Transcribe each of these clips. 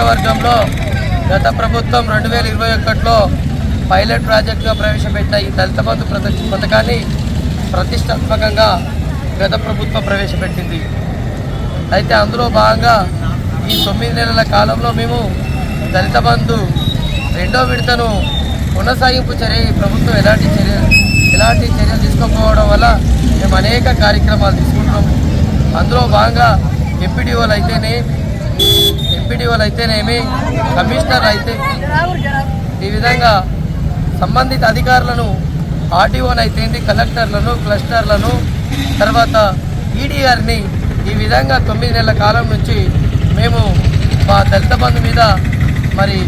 నియోజకవర్గంలో గత ప్రభుత్వం 2021లో పైలట్ ప్రాజెక్టుగా ప్రవేశపెట్టిన ఈ దళిత బంధు పథకాన్ని ప్రతిష్టాత్మకంగా గత ప్రభుత్వం ప్రవేశపెట్టింది. అయితే అందులో భాగంగా ఈ 9 నెలల కాలంలో మేము దళిత బంధు రెండో విడతను కొనసాగింపు చర్య ప్రభుత్వం ఎలాంటి చర్యలు తీసుకోకపోవడం వల్ల మేము అనేక కార్యక్రమాలు తీసుకుంటున్నాము. అందులో భాగంగా ఎంపీడీఓలు అయితేనేమి కమిషనర్ అయితే ఈ విధంగా సంబంధిత అధికారులను ఆర్డీఓను అయితేంది కలెక్టర్లను క్లస్టర్లను తర్వాత ఈడీఆర్ని ఈ విధంగా 9 నెలల కాలం నుంచి మేము మా దళిత బంధు మీద మరి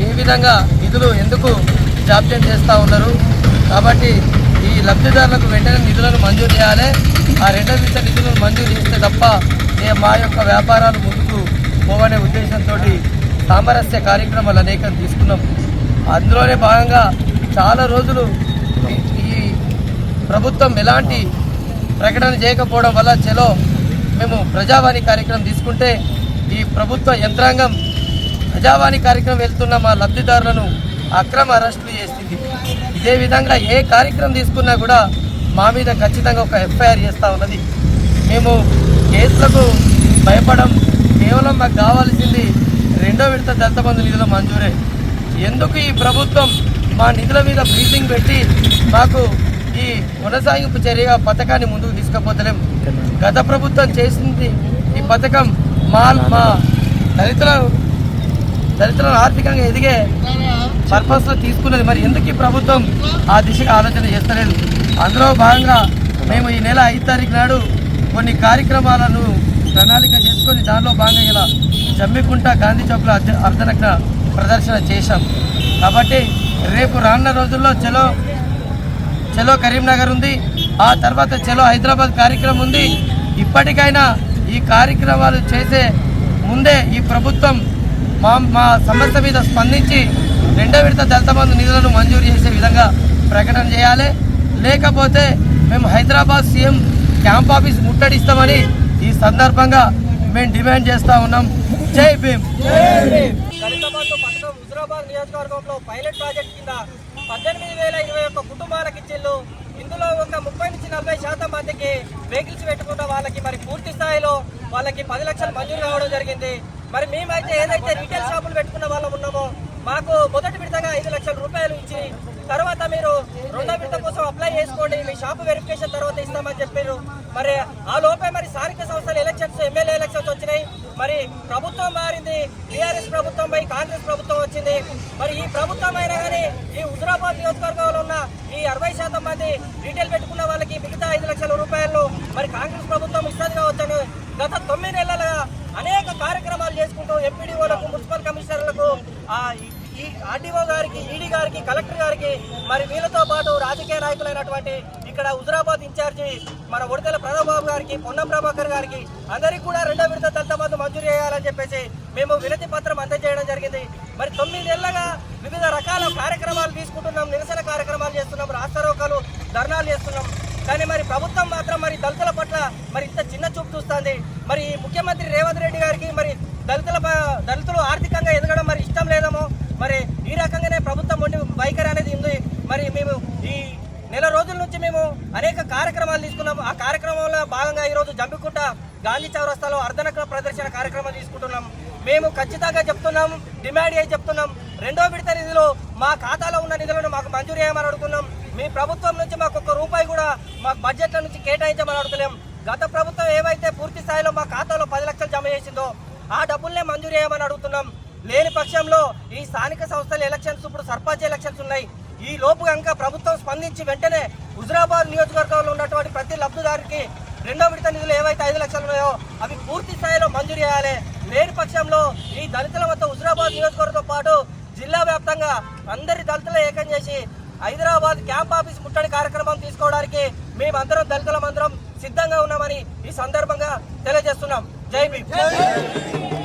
ఏ విధంగా నిధులు ఎందుకు జాప్యం చేస్తూ ఉన్నారు కాబట్టి ఈ లబ్ధిదారులకు వెంటనే నిధులను మంజూరు చేయాలి. ఆ రెండో విడత నిధులను మంజూరు చేస్తే తప్ప మా యొక్క వ్యాపారాలు ముందుకు పోవనే ఉద్దేశంతో సామరస్య కార్యక్రమాలు అనేకం తీసుకున్నాం. అందులోనే భాగంగా చాలా రోజులు ఈ ప్రభుత్వం ఎలాంటి ప్రకటన చేయకపోవడం వల్ల మేము ప్రజావాణి కార్యక్రమం తీసుకుంటే ఈ ప్రభుత్వ యంత్రాంగం ప్రజావాణి కార్యక్రమం వెళ్తున్న మా లబ్ధిదారులను అక్రమ అరెస్టులు చేస్తుంది. ఇదే విధంగా ఏ కార్యక్రమం తీసుకున్నా కూడా మా మీద ఖచ్చితంగా ఒక ఎఫ్ఐఆర్ చేస్తూ ఉన్నది. మేము కేసులకు భయపడం కేవలం మాకు కావాల్సింది రెండో విడత దళిత బంధు నిధుల మంజూరే. ఎందుకు ఈ ప్రభుత్వం మా నిధుల మీద బ్రీతింగ్ పెట్టి మాకు ఈ కొనసాగింపు చర్యగా పథకాన్ని ముందుకు తీసుకుపోతలేం. గత ప్రభుత్వం చేసింది ఈ పథకం మా దళితులను ఆర్థికంగా ఎదిగే పర్పస్లో తీసుకున్నది. మరి ఎందుకు ఈ ప్రభుత్వం ఆ దిశగా ఆలోచన చేస్తలేదు? అందులో భాగంగా మేము ఈ నెల 5 తారీఖు నాడు కొన్ని కార్యక్రమాలను ప్రణాళిక చేసుకొని దానిలో భాగంగా ఇలా జమ్మికుంట గాంధీ చౌక్లో అర్ధనగ్న ప్రదర్శన చేశాం. కాబట్టి రేపు రానున్న రోజుల్లో చలో కరీంనగర్ ఉంది, ఆ తర్వాత చలో హైదరాబాద్ కార్యక్రమం ఉంది. ఇప్పటికైనా ఈ కార్యక్రమాలు చేసే ముందే ఈ ప్రభుత్వం మా సమస్య మీద స్పందించి రెండో విడత దళిత బంధు నిధులను మంజూరు చేసే విధంగా ప్రకటన చేయాలి. లేకపోతే మేము హైదరాబాద్ సీఎం క్యాంప్ ఆఫీస్ ముట్టడిస్తామని ఈ సందర్భంగా మేము డిమాండ్ చేస్తూ ఉన్నాం. జై భీమ్. దళిత బంధు పథకం హుజురాబాద్ నియోజకవర్గంలో పైలట్ ప్రాజెక్ట్ కింద 18,021 కుటుంబాలకు ఇచ్చిళ్ళు. ఇందులో ఒక 30-40% మందికి వెహికల్స్ పెట్టుకున్న వాళ్ళకి మరి పూర్తి స్థాయిలో వాళ్ళకి 10 లక్షలు మంజూరు కావడం జరిగింది. మరి మేమైతే ఏదైతే రీటైల్ షాపులు పెట్టుకున్న వాళ్ళం ఉన్నామో మాకు మొదటి విడతగా 5 లక్షల రూపాయలు ఇచ్చి తర్వాత మీరు రెండో విడత కోసం అప్లై చేసుకోండి, మీ షాపు వెరిఫికేషన్ తర్వాత ఇస్తామని చెప్పారు. మరి ఆ లోపే మరి స్థానిక సంస్థల ఎలక్షన్స్, ఎమ్మెల్యే ఎలక్షన్స్ వచ్చినాయి. మరి ప్రభుత్వం మారింది, టీఆర్ఎస్ ప్రభుత్వం పై కాంగ్రెస్ ప్రభుత్వం వచ్చింది. మరి ఈ ప్రభుత్వం అయినా కానీ ఈ హుజురాబాద్ నియోజకవర్గంలో ఉన్న ఈ 60% మంది రీటైల్ పెట్టుకున్న వాళ్ళకి మిగతా 5 లక్షల రూపాయలు మరి కాంగ్రెస్ ప్రభుత్వం ఇస్తుంది కావచ్చని గత 9 నెలలుగా అనేక కార్యక్రమాలు చేసుకుంటూ ఎంపీడీఓలకు, మున్సిపల్ కమిషనర్లకు, ఈ ఆర్డీఓ గారికి, ఈడీ గారికి, కలెక్టర్ గారికి మరి వీళ్ళతో పాటు రాజకీయ నాయకులైనటువంటి ఇక్కడ హుజురాబాద్ ఇన్ఛార్జి మన ఉడతల ప్రణబాబు గారికి, పొన్నం ప్రభాకర్ గారికి అందరికీ కూడా రెండో విడత దళిత బంధు మంజూరు చేయాలని చెప్పేసి మేము వినతి పత్రం అందజేయడం జరిగింది. మరి 9 నెలలుగా వివిధ రకాల కార్యక్రమాలు తీసుకుంటున్నాం, నిరసన కార్యక్రమాలు చేస్తున్నాం, రాస్తారోకాలు, ధర్నాలు చేస్తున్నాం. కానీ మరి ప్రభుత్వం మాత్రం మరి దళితుల పట్ల మరి ఇంత చిన్న చూపు చూస్తుంది. మరి ముఖ్యమంత్రి రేవంత్ రెడ్డి గారికి మరి దళితులు ఆర్థికంగా ఎదగడం మరి ఇష్టం లేదేమో, మరి ఈ రకంగానే ప్రభుత్వం ఉండి వైఖరి అనేది ఉంది. మరి మేము ఈ నెల రోజుల నుంచి మేము అనేక కార్యక్రమాలు తీసుకున్నాం. ఆ కార్యక్రమంలో భాగంగా ఈరోజు జంబికుంట గాంధీ చౌరస్తాలో అర్ధనగ్న ప్రదర్శన కార్యక్రమం తీసుకుంటున్నాం. మేము ఖచ్చితంగా చెప్తున్నాం, డిమాండ్ చేసి చెప్తున్నాం, రెండో విడత నిధులు మా ఖాతాలో ఉన్న నిధులను మాకు మంజూరు చేయమని అడుగుతున్నాం. మీ ప్రభుత్వం నుంచి మాకు ₹1 కూడా మాకు బడ్జెట్ల నుంచి కేటాయించమని అడుగుతలేం. గత ప్రభుత్వం ఏవైతే పూర్తి స్థాయిలో మా ఖాతాలో 10 లక్షలు జమ చేసిందో ఆ డబ్బుల్నే మంజూరు చేయమని అడుగుతున్నాం. లేని పక్షంలో ఈ స్థానిక సంస్థల ఎలక్షన్స్, ఇప్పుడు సర్పంచ్ ఎలక్షన్స్ ఉన్నాయి. ఈ లోపు కనుక ప్రభుత్వం స్పందించి వెంటనే హుజురాబాద్ నియోజకవర్గంలో ఉన్నటువంటి ప్రతి లబ్ధిదారికి రెండో విడత నిధులు ఏవైతే 5 లక్షలు ఉన్నాయో అవి పూర్తి స్థాయిలో మంజూరు చేయాలి. లేని పక్షంలో ఈ దళితుల మొత్తం హుజురాబాద్ నియోజకవర్గంతో పాటు జిల్లా వ్యాప్తంగా అందరి దళితులు ఏకం చేసి హైదరాబాద్ క్యాంప్ ఆఫీస్ ముట్టడి కార్యక్రమం తీసుకోవడానికి మేమందరం దళితులమందరం సిద్ధంగా ఉన్నామని ఈ సందర్భంగా తెలియజేస్తున్నాం. జై భీమ్.